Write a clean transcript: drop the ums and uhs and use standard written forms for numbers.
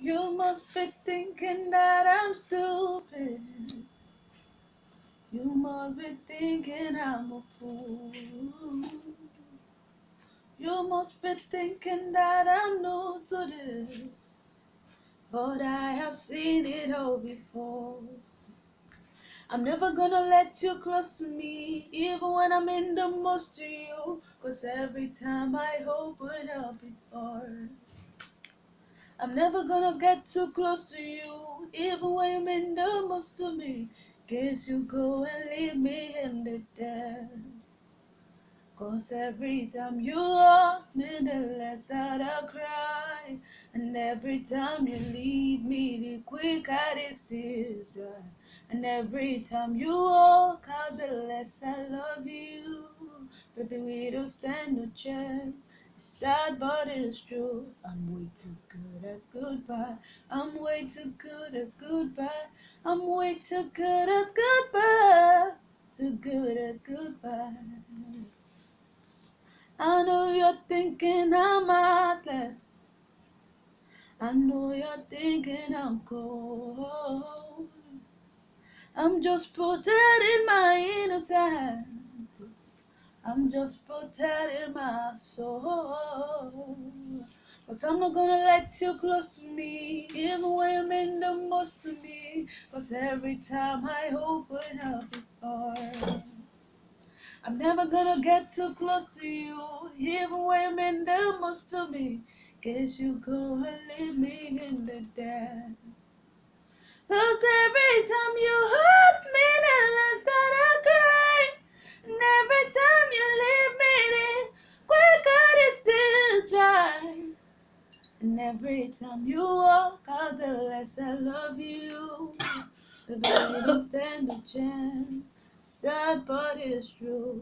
You must be thinking that I'm stupid. You must be thinking I'm a fool. You must be thinking that I'm new to this, but I have seen it all before. I'm never gonna let you close to me, even when I'm in the most to you, 'cause every time I open up it hurts. I'm never gonna get too close to you, even when you're in the most to me, 'cause you go and leave me in the dark. 'Cause every time you hug me, the less that I cry. And every time you leave me, the quicker these tears dry. And every time you walk out, the less I love you. Baby, we don't stand no chance. It's sad, but it's true. I'm way too good at goodbye. I'm way too good at goodbye. I'm way too good at goodbye. Too good at goodbye. I know you're thinking I'm heartless. I know you're thinking I'm cold. I'm just protecting my innocence. I'm just protecting my soul. But I'm not gonna let you close to me, even when you mean the most to me. 'Cause every time I open up the door, I'm never gonna get too close to you, even when you mean the most to me. 'Cause you go and leave me in the dark. 'Cause every time you hurt me, the less that I cry. And every time you leave me, the quicker this tears dry. And every time you walk out, the less I love you. The baby don't stand a chance. Sad, but it's true.